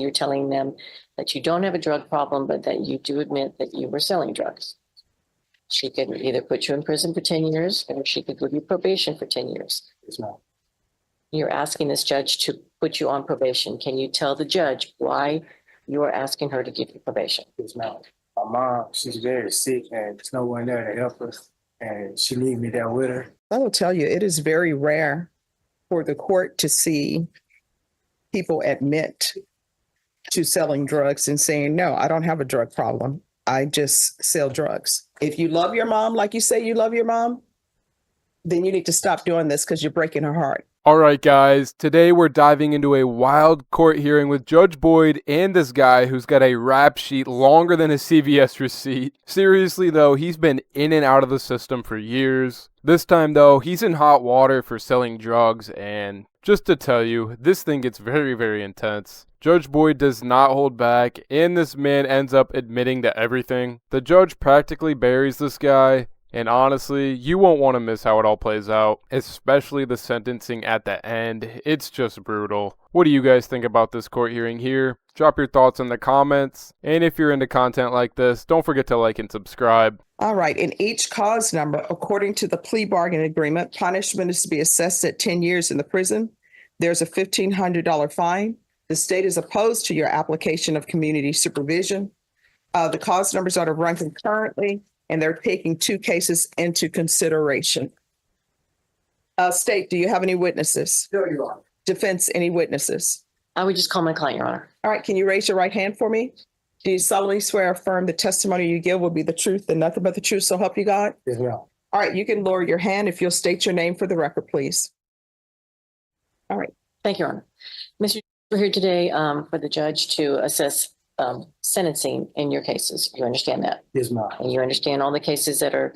You're telling them that you don't have a drug problem, but that you do admit that you were selling drugs. She could either put you in prison for 10 years or she could give you probation for 10 years. Yes, ma'am. You're asking this judge to put you on probation. Can you tell the judge why you are asking her to give you probation? Yes, ma'am. My mom, she's very sick and there's no one there to help her. And she needs me there with her. I will tell you, it is very rare for the court to see people admit to selling drugs and saying, no, I don't have a drug problem. I just sell drugs. If you love your mom, like you say you love your mom, then you need to stop doing this because you're breaking her heart. All right, guys, today we're diving into a wild court hearing with Judge Boyd and this guy who's got a rap sheet longer than a CVS receipt. Seriously, though, he's been in and out of the system for years. This time, though, he's in hot water for selling drugs, and just to tell you, this thing gets very, very intense. Judge Boyd does not hold back, and this man ends up admitting to everything. The judge practically buries this guy. And honestly, you won't want to miss how it all plays out, especially the sentencing at the end. It's just brutal. What do you guys think about this court hearing here? Drop your thoughts in the comments. And if you're into content like this, don't forget to like and subscribe. All right. In each cause number, according to the plea bargain agreement, punishment is to be assessed at 10 years in the prison. There's a $1,500 fine. The state is opposed to your application of community supervision. The cause numbers are to run concurrently, and they're taking 2 cases into consideration. State, do you have any witnesses? No, you are. Defense, any witnesses? I would just call my client, Your Honor. All right, can you raise your right hand for me? Do you solemnly swear or affirm the testimony you give will be the truth and nothing but the truth, so help you God? Yes, ma'am. All right, you can lower your hand if you'll state your name for the record, please. All right. Thank you, Your Honor. Mr. We're here today for the judge to assess sentencing in your cases. You understand that? Yes, ma'am. And you understand all the cases that are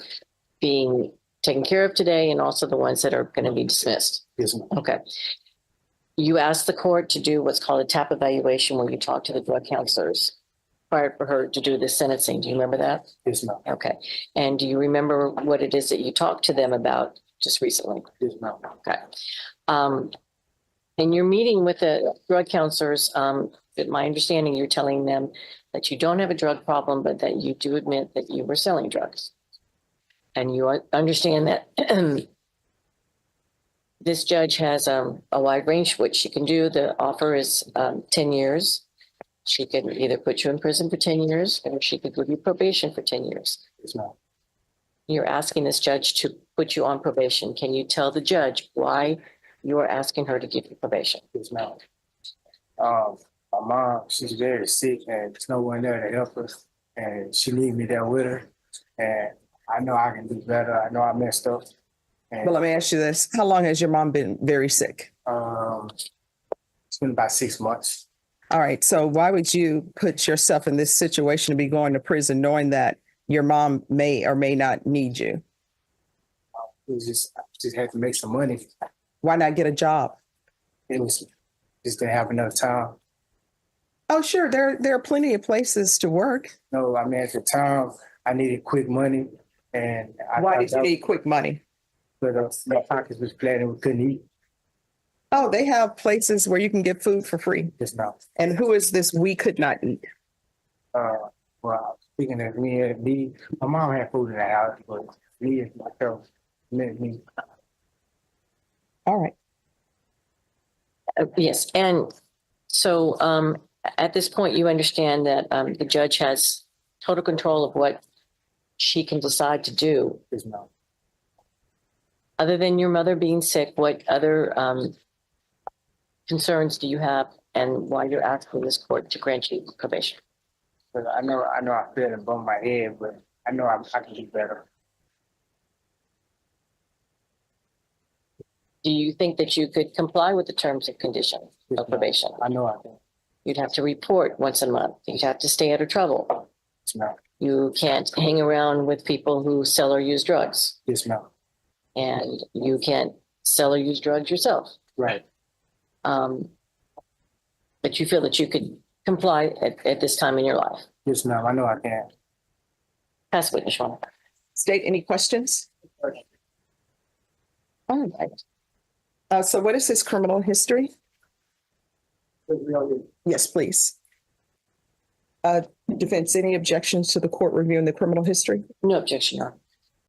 being taken care of today and also the ones that are going to be dismissed. Yes, ma'am. Okay. You asked the court to do what's called a TAP evaluation where you talk to the drug counselors prior for her to do this sentencing. Do you remember that? Yes, ma'am. Okay. And do you remember what it is that you talked to them about just recently? Yes, ma'am. Okay. In your meeting with the drug counselors, my understanding, you're telling them that you don't have a drug problem, but that you do admit that you were selling drugs. And you understand that this judge has a wide range which she can do. The offer is 10 years. She could either put you in prison for 10 years or she could give you probation for 10 years. Yes, ma'am. You're asking this judge to put you on probation. Can you tell the judge why you are asking her to give you probation? Yes, ma'am. My mom, she's very sick and there's no one there to help her. And she needs me there with her. And I know I can do better. I know I messed up. And, Well, let me ask you this. How long has your mom been very sick? it's been about 6 months. All right. So why would you put yourself in this situation to be going to prison knowing that your mom may or may not need you? It was just had to make some money. Why not get a job? It was just didn't have enough time. Oh, sure. There are plenty of places to work. No, I mean, at the time, I needed quick money. And Why did you need quick money? Because my pockets was flat and we couldn't eat. Oh, they have places where you can get food for free. Just now. And who is this we could not eat? Well, speaking of me, my mom had food in the house, but me and myself, me. All right. Yes. And so at this point, you understand that the judge has total control of what she can decide to do. Just now. Other than your mother being sick, what other concerns do you have and why you're asking this court to grant you probation? But I know I feel it above my head, but I know I can do better. Do you think that you could comply with the terms and conditions of probation? I know I can. You'd have to report once a month. You'd have to stay out of trouble. Yes, ma'am. You can't hang around with people who sell or use drugs. Yes, ma'am. And you can't sell or use drugs yourself. Right. But you feel that you could comply at this time in your life. Yes, ma'am. I know I can. Pass witness, Your Honor. State, any questions? All right. So what is his criminal history? Yes, please. Defense, any objections to the court reviewing the criminal history? No objection, Your Honor.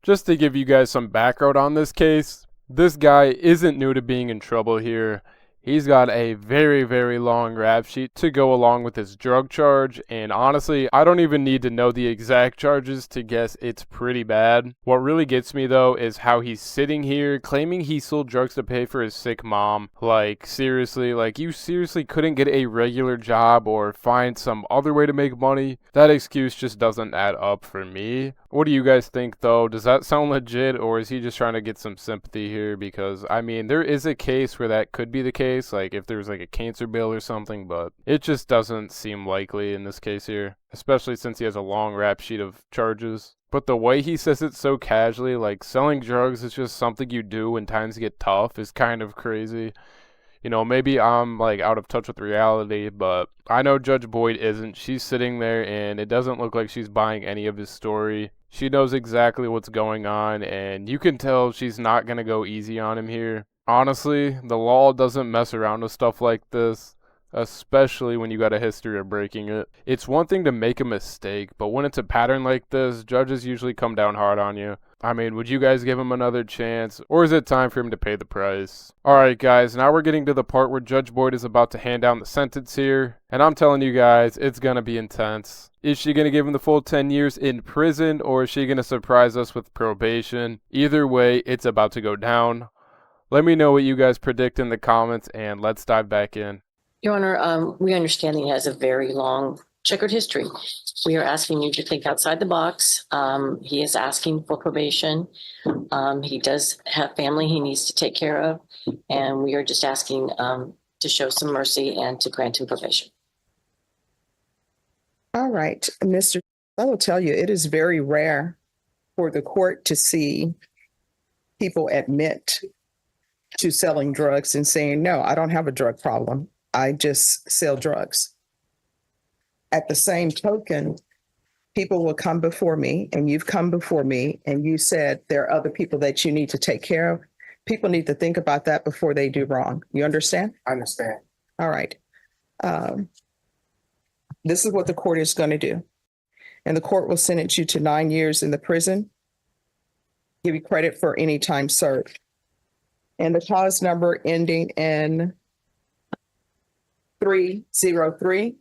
Just to give you guys some background on this case, this guy isn't new to being in trouble here. He's got a very, very long rap sheet to go along with his drug charge, and honestly, I don't even need to know the exact charges to guess it's pretty bad. What really gets me though is how he's sitting here claiming he sold drugs to pay for his sick mom. Like, seriously, like you seriously couldn't get a regular job or find some other way to make money? That excuse just doesn't add up for me. What do you guys think though? Does that sound legit, or is he just trying to get some sympathy here? Because, I mean, there is a case where that could be the case, like if there's like a cancer bill or something, but it just doesn't seem likely in this case here, especially since he has a long rap sheet of charges. But the way he says it so casually, like selling drugs is just something you do when times get tough, is kind of crazy. You know, maybe I'm like out of touch with reality, but I know Judge Boyd isn't. She's sitting there and it doesn't look like she's buying any of his story. She knows exactly what's going on, and you can tell she's not going to go easy on him here. Honestly, the law doesn't mess around with stuff like this, especially when you got a history of breaking it. It's one thing to make a mistake, but when it's a pattern like this, judges usually come down hard on you. I mean, would you guys give him another chance, or is it time for him to pay the price? Alright guys, now we're getting to the part where Judge Boyd is about to hand down the sentence here, and I'm telling you guys, it's gonna be intense. Is she gonna give him the full 10 years in prison, or is she gonna surprise us with probation? Either way, it's about to go down. Let me know what you guys predict in the comments, and let's dive back in. Your Honor, we understand he has a very long checkered history. We are asking you to think outside the box. He is asking for probation. He does have family he needs to take care of, and we are just asking to show some mercy and to grant him probation. All right, Mr. I will tell you, it is very rare for the court to see people admit to selling drugs and saying, no, I don't have a drug problem. I just sell drugs. At the same token, people will come before me, and you've come before me, and you said there are other people that you need to take care of. People need to think about that before they do wrong. You understand? I understand. All right. This is what the court is going to do. And the court will sentence you to 9 years in the prison, give you credit for any time served. And the cause number ending in 303.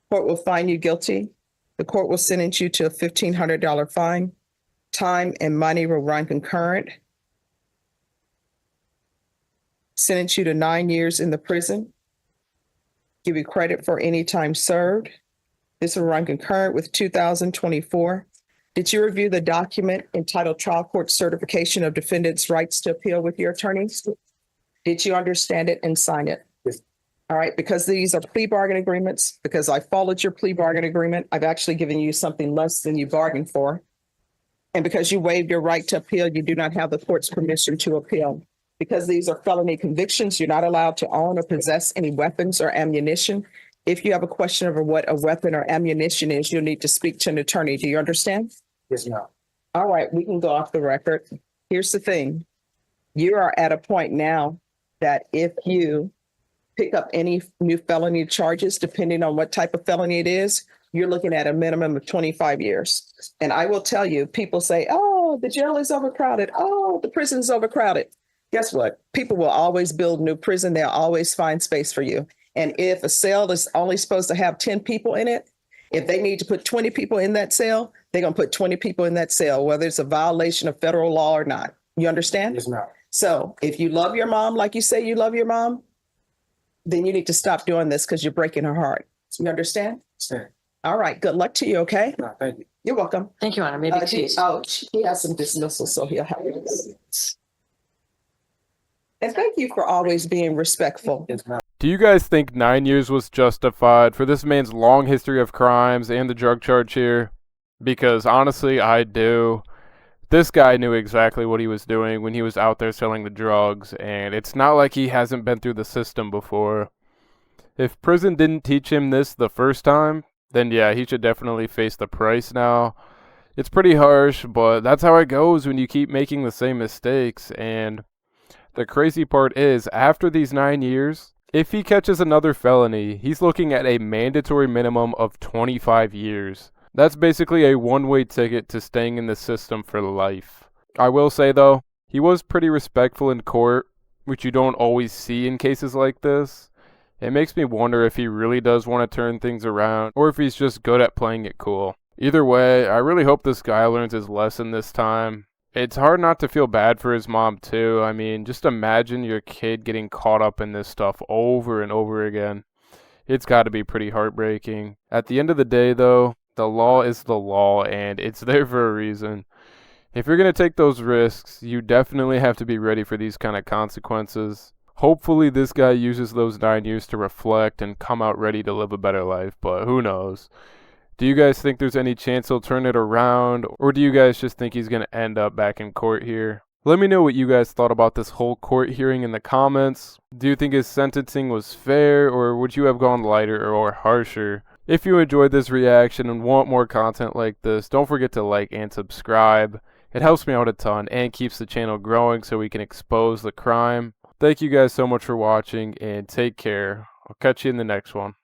Court will find you guilty. The court will sentence you to a $1,500 fine. Time and money will run concurrent. Sentence you to 9 years in the prison. Give you credit for any time served. This will run concurrent with 2024. Did you review the document entitled Trial Court Certification of Defendant's Rights to Appeal with your attorneys? Did you understand it and sign it? Yes. All right, because these are plea bargain agreements, because I followed your plea bargain agreement, I've actually given you something less than you bargained for. And because you waived your right to appeal, you do not have the court's permission to appeal. Because these are felony convictions, you're not allowed to own or possess any weapons or ammunition. If you have a question over what a weapon or ammunition is, you'll need to speak to an attorney. Do you understand? Yes, ma'am. All right, we can go off the record. Here's the thing. You are at a point now that if you pick up any new felony charges, depending on what type of felony it is, you're looking at a minimum of 25 years. And I will tell you, people say, oh, the jail is overcrowded. Oh, the prison is overcrowded. Guess what? People will always build new prison. They'll always find space for you. And if a cell is only supposed to have 10 people in it, if they need to put 20 people in that cell, they're going to put 20 people in that cell, whether it's a violation of federal law or not. You understand? Yes, ma'am. So if you love your mom, like you say you love your mom, then you need to stop doing this because you're breaking her heart. You understand? Understand. All right. Good luck to you. Okay. No, thank you. You're welcome. Thank you, Your Honor. Maybe excused. He has some dismissal, so he'll have it. And thank you for always being respectful. Yes, ma'am. Do you guys think 9 years was justified for this man's long history of crimes and the drug charge here? Because honestly, I do. This guy knew exactly what he was doing when he was out there selling the drugs, and it's not like he hasn't been through the system before. If prison didn't teach him this the first time, then yeah, he should definitely face the price now. It's pretty harsh, but that's how it goes when you keep making the same mistakes, and The crazy part is, after these 9 years, if he catches another felony, he's looking at a mandatory minimum of 25 years. That's basically a one-way ticket to staying in the system for life. I will say though, he was pretty respectful in court, which you don't always see in cases like this. It makes me wonder if he really does want to turn things around, or if he's just good at playing it cool. Either way, I really hope this guy learns his lesson this time. It's hard not to feel bad for his mom too. I mean, just imagine your kid getting caught up in this stuff over and over again. It's got to be pretty heartbreaking. At the end of the day though, the law is the law and it's there for a reason. If you're going to take those risks, you definitely have to be ready for these kind of consequences. Hopefully this guy uses those 9 years to reflect and come out ready to live a better life, but who knows? Do you guys think there's any chance he'll turn it around, or do you guys just think he's going to end up back in court here? Let me know what you guys thought about this whole court hearing in the comments. Do you think his sentencing was fair, or would you have gone lighter or harsher? If you enjoyed this reaction and want more content like this, don't forget to like and subscribe. It helps me out a ton and keeps the channel growing so we can expose the crime. Thank you guys so much for watching and take care. I'll catch you in the next one.